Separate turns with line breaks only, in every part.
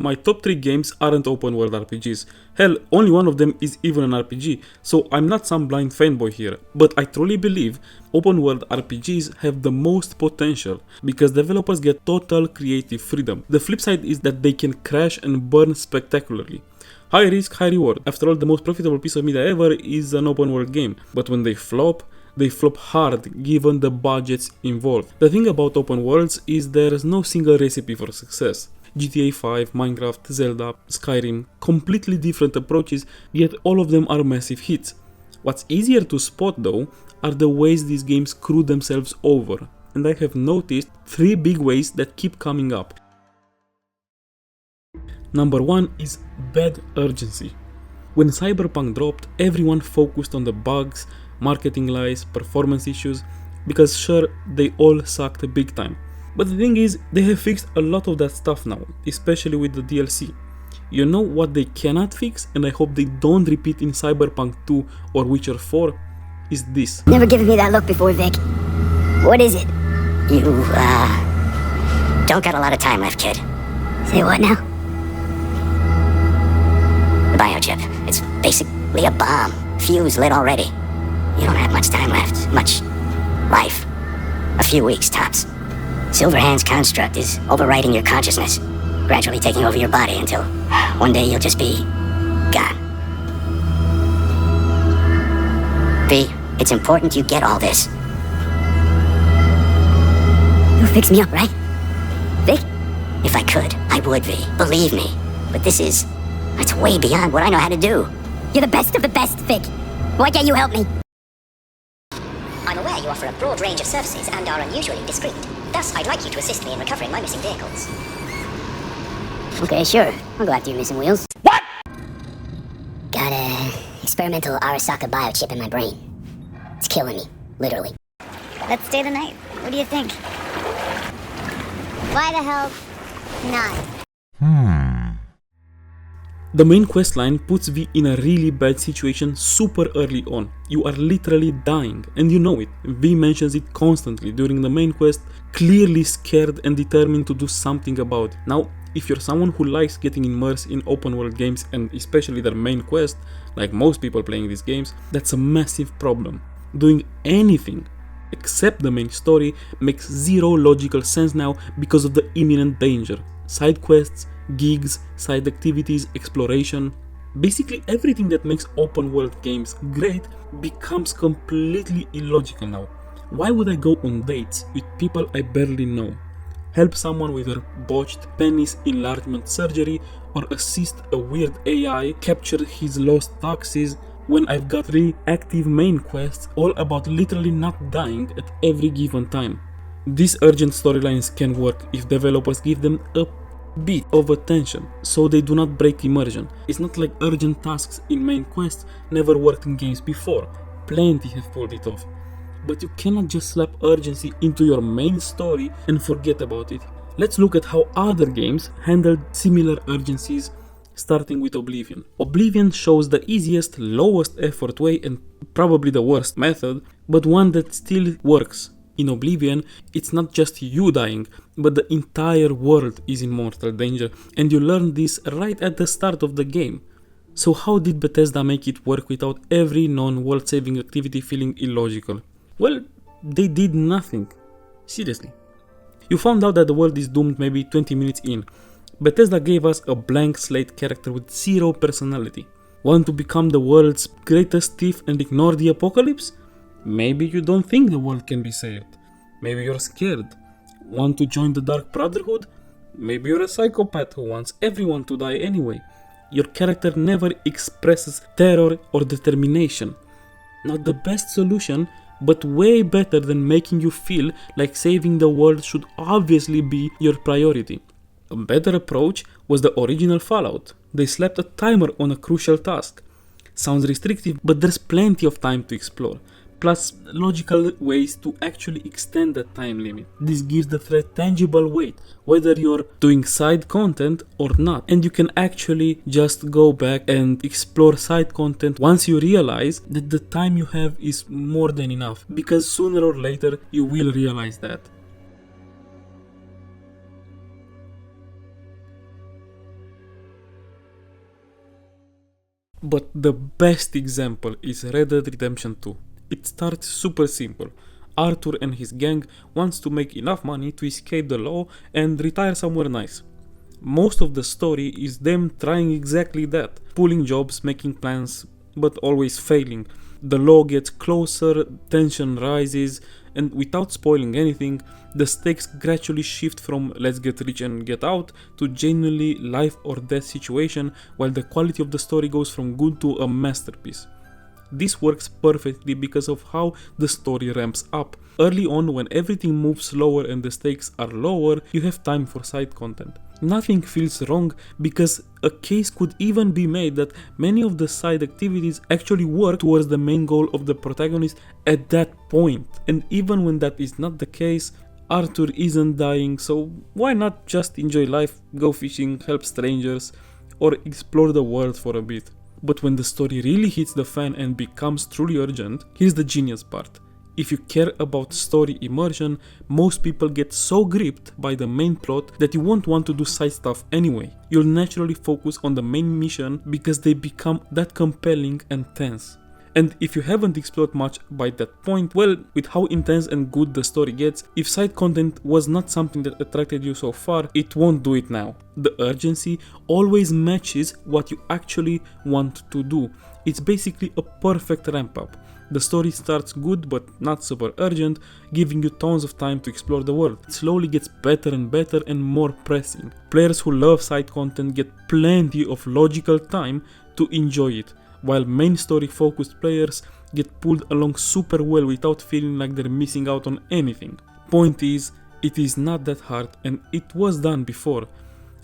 my top 3 games aren't open world RPGs. Hell, only one of them is even an RPG, so I'm not some blind fanboy here. But I truly believe open world RPGs have the most potential because developers get total creative freedom. The flip side is that they can crash and burn spectacularly. High risk, high reward. After all, the most profitable piece of media ever is an open world game. But when they flop hard given the budgets involved. The thing about open worlds is there's no single recipe for success. GTA 5, Minecraft, Zelda, Skyrim, completely different approaches, yet all of them are massive hits. What's easier to spot though are the ways these games screw themselves over, and I have noticed 3 big ways that keep coming up. Number 1 is bad urgency. When Cyberpunk dropped, everyone focused on the bugs, marketing lies, performance issues, because sure, they all sucked big time. But the thing is, they have fixed a lot of that stuff now, especially with the DLC. You know what they cannot fix, and I hope they don't repeat in Cyberpunk 2 or Witcher 4, is this.
Never given me that look before, Vic. What is it?
You, don't got a lot of time left, kid.
Say what now?
The biochip. It's basically a bomb. Fuse lit already. You don't have much time left. Much life. A few weeks, tops. Silverhand's construct is overwriting your consciousness, gradually taking over your body until one day you'll just be gone. V, it's important you get all this.
You'll fix me up, right? Vic?
If I could, I would, V. Believe me. But it's way beyond what I know how to do.
You're the best of the best, Vic. Why can't you help me?
I'm aware you offer a broad range of services and are unusually discreet. Thus, I'd like you to assist me in recovering my missing vehicles.
Okay, sure. I'll go after your missing wheels.
What?
Got a experimental Arasaka biochip in my brain. It's killing me, literally.
Let's stay the night. What do you think? Why the hell not?
The main questline puts V in a really bad situation super early on. You are literally dying, and you know it. V mentions it constantly during the main quest, clearly scared and determined to do something about it. Now, if you're someone who likes getting immersed in open world games and especially their main quest, like most people playing these games, that's a massive problem. Doing anything except the main story makes zero logical sense now because of the imminent danger. Side quests, gigs, side activities, exploration. Basically everything that makes open world games great becomes completely illogical now. Why would I go on dates with people I barely know? Help someone with their botched penis enlargement surgery, or assist a weird AI capture his lost taxes when I've got 3 active main quests all about literally not dying at every given time. These urgent storylines can work if developers give them a bit of attention, so they do not break immersion. It's not like urgent tasks in main quests never worked in games before. Plenty have pulled it off. But you cannot just slap urgency into your main story and forget about it. Let's look at how other games handled similar urgencies, starting with Oblivion. Oblivion shows the easiest, lowest effort way and probably the worst method, but one that still works. In Oblivion, it's not just you dying, but the entire world is in mortal danger, and you learn this right at the start of the game. So how did Bethesda make it work without every non-world saving activity feeling illogical? Well, they did nothing. Seriously. You found out that the world is doomed maybe 20 minutes in. Bethesda gave us a blank slate character with zero personality. Want to become the world's greatest thief and ignore the apocalypse? Maybe you don't think the world can be saved. Maybe you're scared. Want to join the Dark Brotherhood? Maybe you're a psychopath who wants everyone to die anyway. Your character never expresses terror or determination. Not the best solution, but way better than making you feel like saving the world should obviously be your priority. A better approach was the original Fallout. They slapped a timer on a crucial task. Sounds restrictive, but there's plenty of time to explore. Plus logical ways to actually extend that time limit. This gives the threat tangible weight, whether you're doing side content or not, and you can actually just go back and explore side content once you realize that the time you have is more than enough, because sooner or later you will realize that. But the best example is Red Dead Redemption 2. It starts super simple. Arthur and his gang wants to make enough money to escape the law and retire somewhere nice. Most of the story is them trying exactly that, pulling jobs, making plans, but always failing. The law gets closer, tension rises, and without spoiling anything, the stakes gradually shift from let's get rich and get out to genuinely life or death situation, while the quality of the story goes from good to a masterpiece. This works perfectly because of how the story ramps up. Early on, when everything moves slower and the stakes are lower, you have time for side content. Nothing feels wrong because a case could even be made that many of the side activities actually work towards the main goal of the protagonist at that point. And even when that is not the case, Arthur isn't dying, so why not just enjoy life, go fishing, help strangers, or explore the world for a bit? But when the story really hits the fan and becomes truly urgent, here's the genius part. If you care about story immersion, most people get so gripped by the main plot that you won't want to do side stuff anyway. You'll naturally focus on the main mission because they become that compelling and tense. And if you haven't explored much by that point, well, with how intense and good the story gets, if side content was not something that attracted you so far, it won't do it now. The urgency always matches what you actually want to do. It's basically a perfect ramp up. The story starts good but not super urgent, giving you tons of time to explore the world. It slowly gets better and better and more pressing. Players who love side content get plenty of logical time to enjoy it, while main story focused players get pulled along super well without feeling like they're missing out on anything. Point is, it is not that hard and it was done before,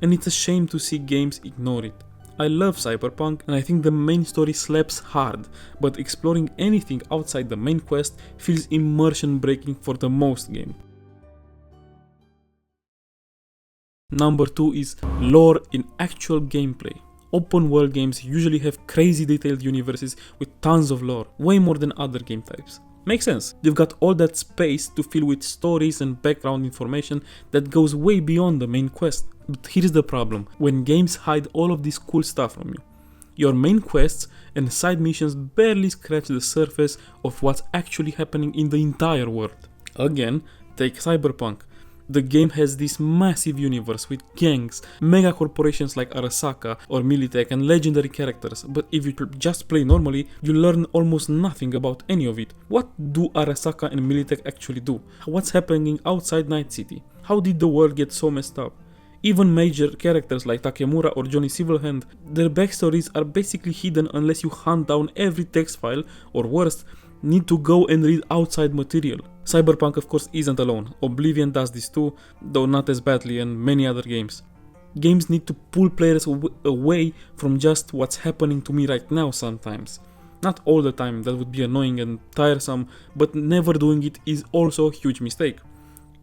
and it's a shame to see games ignore it. I love Cyberpunk and I think the main story slaps hard, but exploring anything outside the main quest feels immersion breaking for the most game. Number 2 is lore in actual gameplay. Open world games usually have crazy detailed universes with tons of lore, way more than other game types. Makes sense, you've got all that space to fill with stories and background information that goes way beyond the main quest. But here's the problem, when games hide all of this cool stuff from you. Your main quests and side missions barely scratch the surface of what's actually happening in the entire world. Again, take Cyberpunk. The game has this massive universe with gangs, mega corporations like Arasaka or Militech and legendary characters, but if you just play normally, you learn almost nothing about any of it. What do Arasaka and Militech actually do? What's happening outside Night City? How did the world get so messed up? Even major characters like Takemura or Johnny Silverhand, their backstories are basically hidden unless you hunt down every text file, or worse, need to go and read outside material. Cyberpunk of course isn't alone. Oblivion does this too, though not as badly, and many other games. Games need to pull players away from just what's happening to me right now sometimes. Not all the time, that would be annoying and tiresome, but never doing it is also a huge mistake.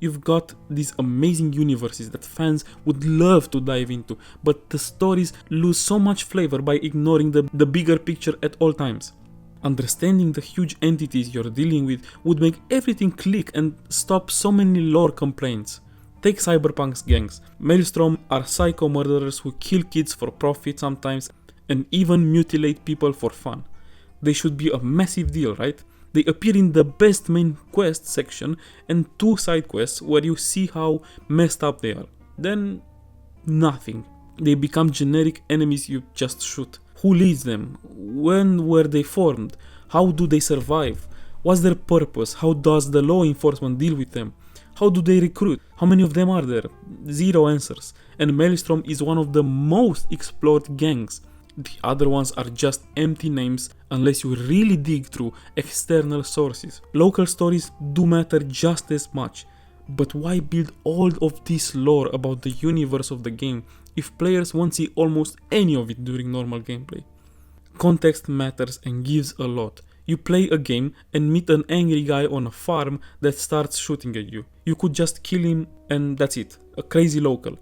You've got these amazing universes that fans would love to dive into, but the stories lose so much flavor by ignoring the bigger picture at all times. Understanding the huge entities you're dealing with would make everything click and stop so many lore complaints. Take Cyberpunk's gangs. Maelstrom are psycho murderers who kill kids for profit sometimes and even mutilate people for fun. They should be a massive deal, right? They appear in the best main quest section and 2 side quests where you see how messed up they are. Then, nothing. They become generic enemies you just shoot. Who leads them? When were they formed? How do they survive? What's their purpose? How does the law enforcement deal with them? How do they recruit? How many of them are there? Zero answers. And Maelstrom is one of the most explored gangs. The other ones are just empty names unless you really dig through external sources. Local stories do matter just as much. But why build all of this lore about the universe of the game if players won't see almost any of it during normal gameplay? Context matters and gives a lot. You play a game and meet an angry guy on a farm that starts shooting at you. You could just kill him and that's it, a crazy local.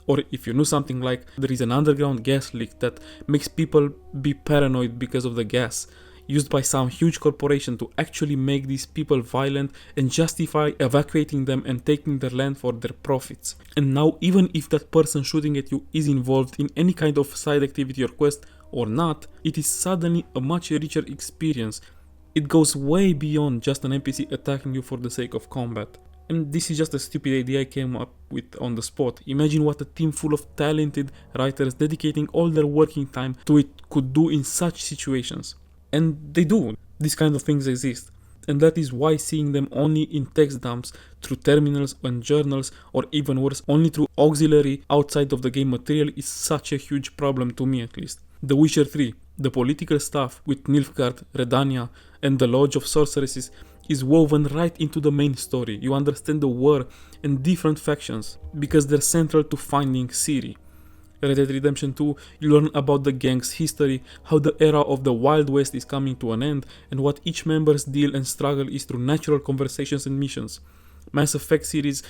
Or if you know something like there is an underground gas leak that makes people be paranoid because of the gas, used by some huge corporation to actually make these people violent and justify evacuating them and taking their land for their profits. And now even if that person shooting at you is involved in any kind of side activity or quest, or not, it is suddenly a much richer experience. It goes way beyond just an NPC attacking you for the sake of combat. And this is just a stupid idea I came up with on the spot. Imagine what a team full of talented writers dedicating all their working time to it could do in such situations. And they do. These kind of things exist. And that is why seeing them only in text dumps, through terminals and journals, or even worse, only through auxiliary outside of the game material is such a huge problem to me at least. The Witcher 3, the political stuff with Nilfgaard, Redania, and the Lodge of Sorceresses is woven right into the main story. You understand the war and different factions because they're central to finding Ciri. Red Dead Redemption 2, you learn about the gang's history, how the era of the Wild West is coming to an end, and what each member's deal and struggle is through natural conversations and missions. Mass Effect series,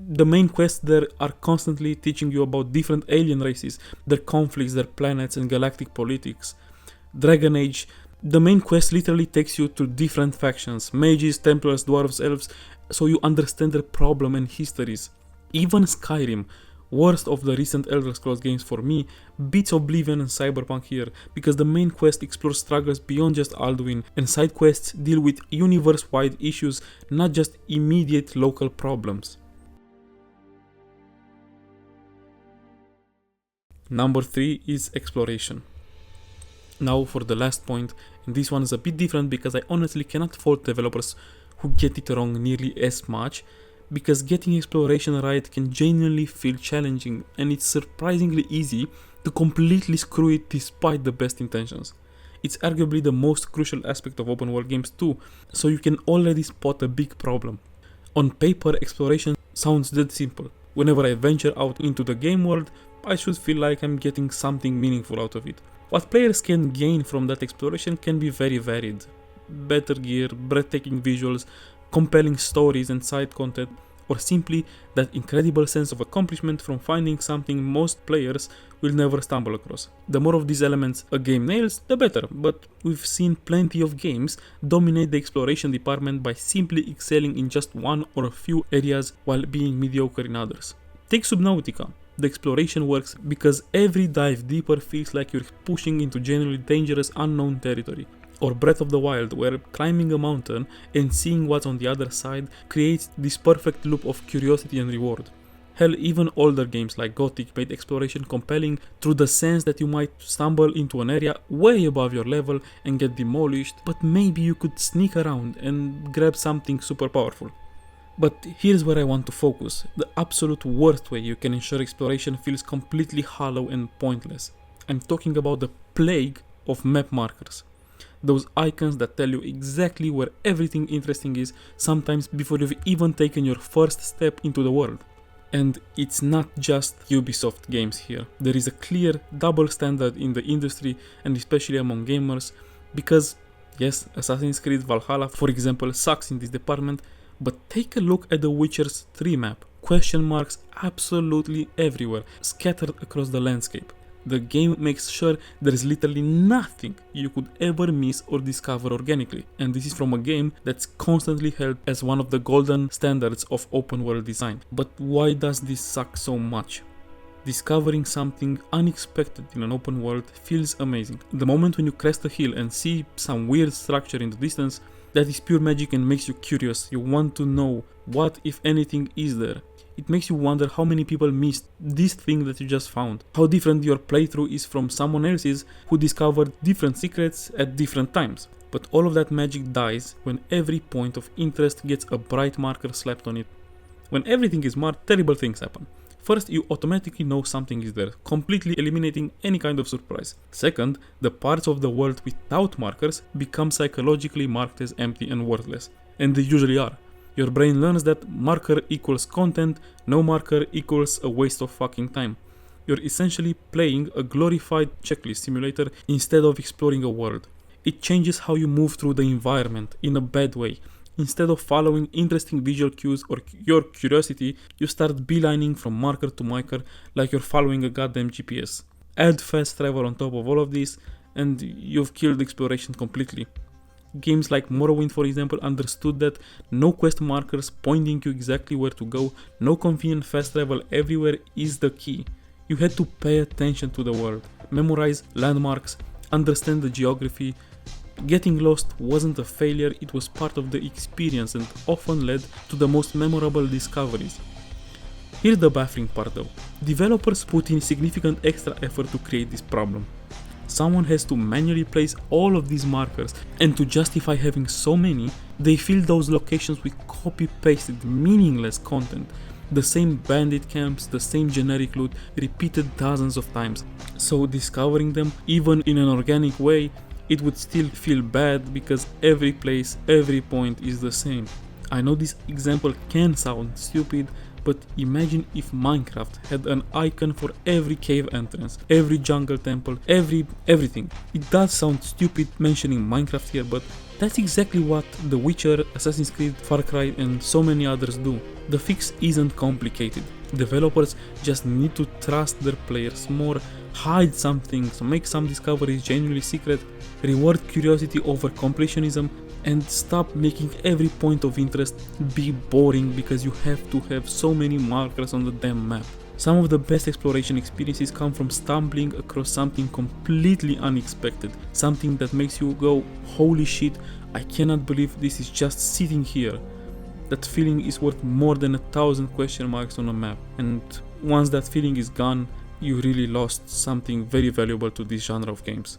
the main quests there are constantly teaching you about different alien races, their conflicts, their planets, and galactic politics. Dragon Age, the main quest literally takes you to different factions, mages, templars, dwarves, elves, so you understand their problem and histories. Even Skyrim, worst of the recent Elder Scrolls games for me, beats Oblivion and Cyberpunk here, because the main quest explores struggles beyond just Alduin, and side quests deal with universe-wide issues, not just immediate local problems. Number 3 is exploration. Now for the last point, and this one is a bit different because I honestly cannot fault developers who get it wrong nearly as much, because getting exploration right can genuinely feel challenging, and it's surprisingly easy to completely screw it despite the best intentions. It's arguably the most crucial aspect of open world games too, so you can already spot a big problem. On paper, exploration sounds dead simple. Whenever I venture out into the game world, I should feel like I'm getting something meaningful out of it. What players can gain from that exploration can be very varied. Better gear, breathtaking visuals, compelling stories and side content, or simply that incredible sense of accomplishment from finding something most players will never stumble across. The more of these elements a game nails, the better, but we've seen plenty of games dominate the exploration department by simply excelling in just one or a few areas while being mediocre in others. Take Subnautica. The exploration works because every dive deeper feels like you're pushing into genuinely dangerous unknown territory. Or Breath of the Wild, where climbing a mountain and seeing what's on the other side creates this perfect loop of curiosity and reward. Hell, even older games like Gothic made exploration compelling through the sense that you might stumble into an area way above your level and get demolished, but maybe you could sneak around and grab something super powerful. But here's where I want to focus, the absolute worst way you can ensure exploration feels completely hollow and pointless. I'm talking about the plague of map markers. Those icons that tell you exactly where everything interesting is, sometimes before you've even taken your first step into the world. And it's not just Ubisoft games here. There is a clear double standard in the industry, and especially among gamers, because yes, Assassin's Creed Valhalla, for example, sucks in this department, but take a look at the Witcher's 3 map. Question marks absolutely everywhere, scattered across the landscape. The game makes sure there is literally nothing you could ever miss or discover organically, and this is from a game that's constantly held as one of the golden standards of open world design. But why does this suck so much? Discovering something unexpected in an open world feels amazing. The moment when you crest a hill and see some weird structure in the distance, that is pure magic and makes you curious. You want to know what, if anything, is there. It makes you wonder how many people missed this thing that you just found. How different your playthrough is from someone else's who discovered different secrets at different times. But all of that magic dies when every point of interest gets a bright marker slapped on it. When everything is marked, terrible things happen. First, you automatically know something is there, completely eliminating any kind of surprise. Second, the parts of the world without markers become psychologically marked as empty and worthless. And they usually are. Your brain learns that marker equals content, no marker equals a waste of fucking time. You're essentially playing a glorified checklist simulator instead of exploring a world. It changes how you move through the environment in a bad way. Instead of following interesting visual cues or your curiosity, you start beelining from marker to marker like you're following a goddamn GPS. Add fast travel on top of all of this, and you've killed exploration completely. Games like Morrowind, for example, understood that no quest markers pointing you exactly where to go, no convenient fast travel everywhere is the key. You had to pay attention to the world, memorize landmarks, understand the geography. Getting lost wasn't a failure, it was part of the experience and often led to the most memorable discoveries. Here's the baffling part though. Developers put in significant extra effort to create this problem. Someone has to manually place all of these markers, and to justify having so many, they fill those locations with copy-pasted, meaningless content. The same bandit camps, the same generic loot, repeated dozens of times. So discovering them, even in an organic way, it would still feel bad because every place, every point is the same. I know this example can sound stupid, but imagine if Minecraft had an icon for every cave entrance, every jungle temple, everything. It does sound stupid mentioning Minecraft here, but that's exactly what The Witcher, Assassin's Creed, Far Cry and so many others do. The fix isn't complicated. Developers just need to trust their players more, hide some things, make some discoveries genuinely secret, reward curiosity over completionism, and stop making every point of interest be boring because you have to have so many markers on the damn map. Some of the best exploration experiences come from stumbling across something completely unexpected, something that makes you go, holy shit, I cannot believe this is just sitting here. That feeling is worth more than 1,000 question marks on a map, and once that feeling is gone, you really lost something very valuable to this genre of games.